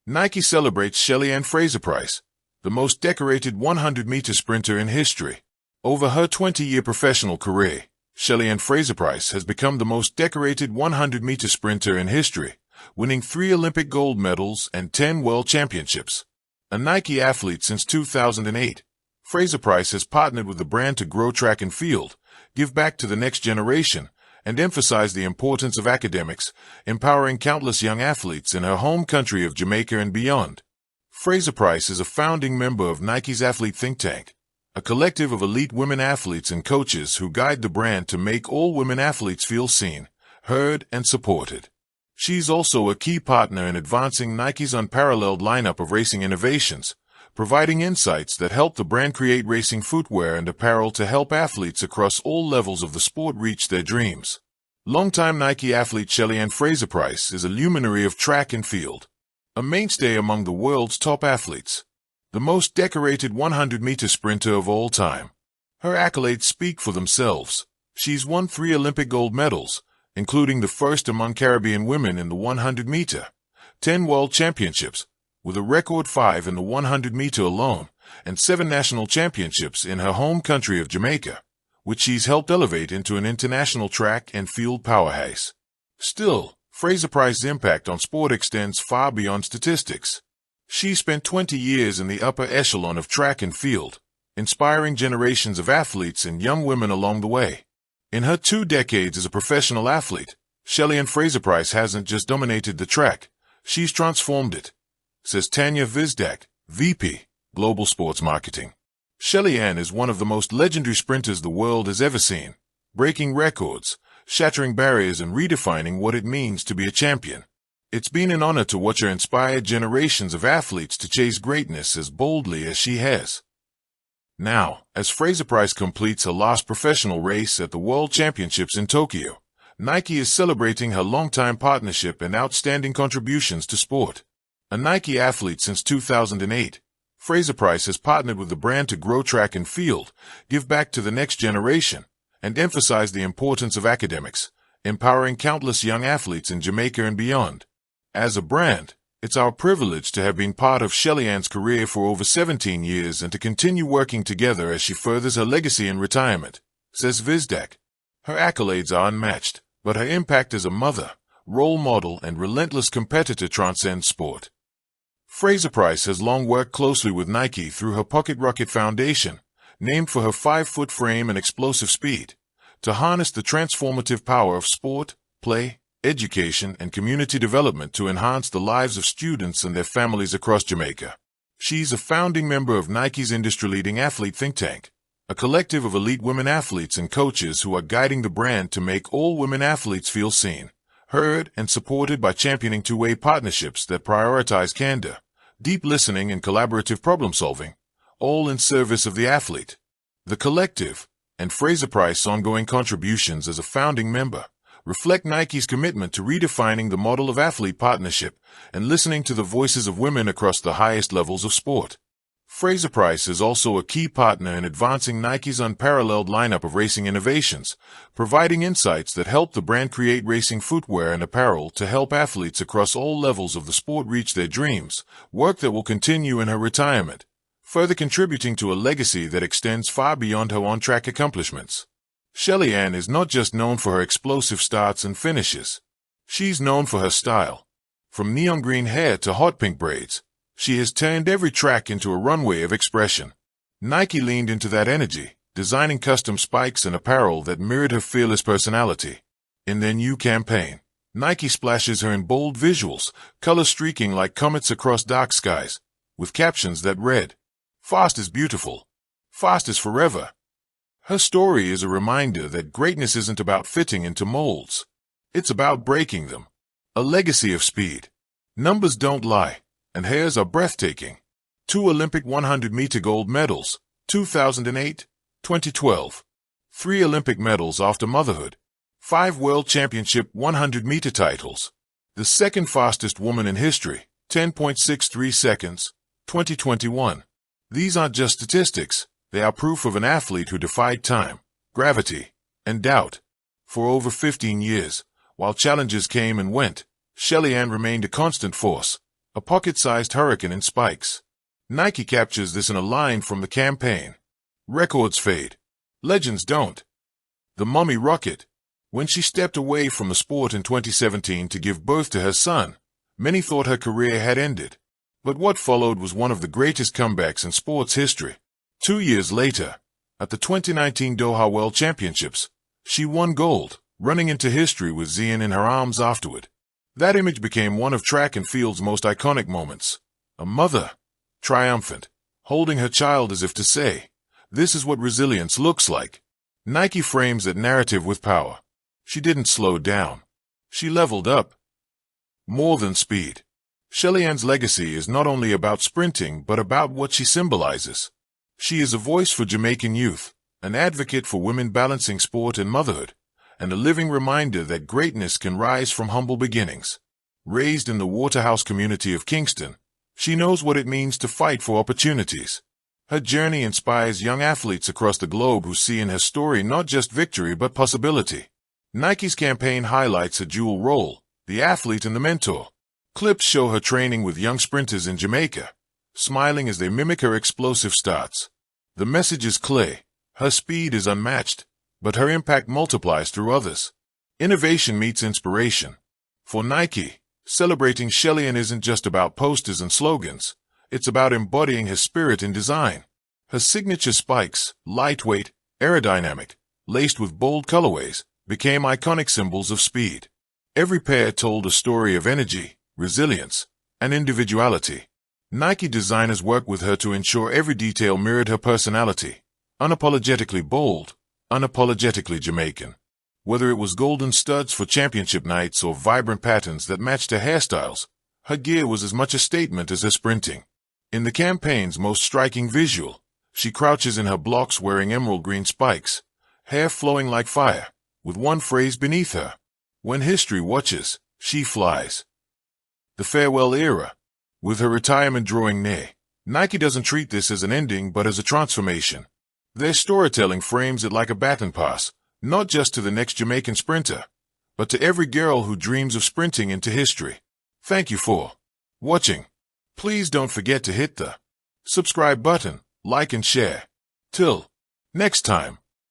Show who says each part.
Speaker 1: Nike celebrates Shelly and Fraser Pryce, the most decorated 100-meter sprinter in history. Over her 20-year professional career, Shelly and Fraser Pryce has become the most decorated 100-meter sprinter in history, winning 3 Olympic gold medals and 10 world championships. A Nike athlete since 2008, Fraser Pryce has partnered with the brand to grow track and field, give back to the next generation, and emphasize the importance of academics, empowering countless young athletes in her home country of Jamaica and beyond. Fraser Pryce is a founding member of Nike's athlete think tank, a collective of elite women athletes and coaches who guide the brand to make all women athletes feel seen, heard, and supported. She's also a key partner in advancing Nike's unparalleled lineup of racing innovations, providing insights that help the brand create racing footwear and apparel to help athletes across all levels of the sport reach their dreams. Longtime Nike athlete Shelly Ann Fraser Pryce is a luminary of track and field, a mainstay among the world's top athletes, the most decorated 100-meter sprinter of all time. Her accolades speak for themselves. She's won 3 Olympic gold medals, including the first among Caribbean women in the 100-meter, 10 world championships, with a record 5 in the 100-meter alone, and 7 national championships in her home country of Jamaica, which she's helped elevate into an international track and field powerhouse. Still, Fraser Pryce's impact on sport extends far beyond statistics. She spent 20 years in the upper echelon of track and field, inspiring generations of athletes and young women along the way. In her 2 decades as a professional athlete, Shelly Ann Fraser Pryce hasn't just dominated the track, she's transformed it, says Tanya Vizdak, VP, Global Sports Marketing. Shelly Ann is one of the most legendary sprinters the world has ever seen, breaking records, shattering barriers, and redefining what it means to be a champion. It's been an honor to watch her inspire generations of athletes to chase greatness as boldly as she has. Now, as Fraser Pryce completes her last professional race at the World Championships in Tokyo, Nike is celebrating her longtime partnership and outstanding contributions to sport. A Nike athlete since 2008, Fraser Pryce has partnered with the brand to grow track and field, give back to the next generation, and emphasize the importance of academics, empowering countless young athletes in Jamaica and beyond. As a brand, it's our privilege to have been part of Shelly Ann's career for over 17 years and to continue working together as she furthers her legacy in retirement, says Vizdak. Her accolades are unmatched, but her impact as a mother, role model, and relentless competitor transcends sport. Fraser Pryce has long worked closely with Nike through her Pocket Rocket Foundation, named for her 5-foot frame and explosive speed, to harness the transformative power of sport, play, education, and community development to enhance the lives of students and their families across Jamaica. She's a founding member of Nike's industry-leading athlete think tank, a collective of elite women athletes and coaches who are guiding the brand to make all women athletes feel seen, heard, and supported by championing two-way partnerships that prioritize candor, deep listening, and collaborative problem-solving, all in service of the athlete. The collective, and Fraser Pryce's ongoing contributions as a founding member, reflect Nike's commitment to redefining the model of athlete partnership and listening to the voices of women across the highest levels of sport. Fraser Pryce is also a key partner in advancing Nike's unparalleled lineup of racing innovations, providing insights that help the brand create racing footwear and apparel to help athletes across all levels of the sport reach their dreams, work that will continue in her retirement, further contributing to a legacy that extends far beyond her on-track accomplishments. Shelly Ann is not just known for her explosive starts and finishes. She's known for her style. From neon green hair to hot pink braids, she has turned every track into a runway of expression. Nike leaned into that energy, designing custom spikes and apparel that mirrored her fearless personality. In their new campaign, Nike splashes her in bold visuals, colors streaking like comets across dark skies, with captions that read, "Fast is beautiful. Fast is forever." Her story is a reminder that greatness isn't about fitting into molds. It's about breaking them. A legacy of speed. Numbers don't lie, and hers are breathtaking. 2 Olympic 100-meter gold medals, 2008, 2012. 3 Olympic medals after motherhood. 5 World Championship 100-meter titles. The second fastest woman in history, 10.63 seconds, 2021. These aren't just statistics. They are proof of an athlete who defied time, gravity, and doubt. For over 15 years, while challenges came and went, Shelly Ann remained a constant force, a pocket-sized hurricane in spikes. Nike captures this in a line from the campaign. Records fade. Legends don't. The Mommy Rocket. When she stepped away from the sport in 2017 to give birth to her son, many thought her career had ended. But what followed was one of the greatest comebacks in sports history. 2 years later, at the 2019 Doha World Championships, she won gold, running into history with Zion in her arms afterward. That image became one of track and field's most iconic moments. A mother, triumphant, holding her child as if to say, "This is what resilience looks like." Nike frames that narrative with power. She didn't slow down. She leveled up. More than speed. Shelly Ann's legacy is not only about sprinting but about what she symbolizes. She is a voice for Jamaican youth, an advocate for women balancing sport and motherhood, and a living reminder that greatness can rise from humble beginnings. Raised in the Waterhouse community of Kingston, she knows what it means to fight for opportunities. Her journey inspires young athletes across the globe who see in her story not just victory but possibility. Nike's campaign highlights a dual role, the athlete and the mentor. Clips show her training with young sprinters in Jamaica, smiling as they mimic her explosive starts. The message is clear. Her speed is unmatched, but her impact multiplies through others. Innovation meets inspiration. For Nike, celebrating Shelly Ann isn't just about posters and slogans. It's about embodying her spirit in design. Her signature spikes, lightweight, aerodynamic, laced with bold colorways, became iconic symbols of speed. Every pair told a story of energy, resilience, and individuality. Nike designers worked with her to ensure every detail mirrored her personality. Unapologetically bold, unapologetically Jamaican. Whether it was golden studs for championship nights or vibrant patterns that matched her hairstyles, her gear was as much a statement as her sprinting. In the campaign's most striking visual, she crouches in her blocks wearing emerald green spikes, hair flowing like fire, with one phrase beneath her: "When history watches, she flies." The farewell era. With her retirement drawing near, Nike doesn't treat this as an ending but as a transformation. Their storytelling frames it like a baton pass, not just to the next Jamaican sprinter, but to every girl who dreams of sprinting into history. Thank you for watching. Please don't forget to hit the subscribe button, like and share. Till next time.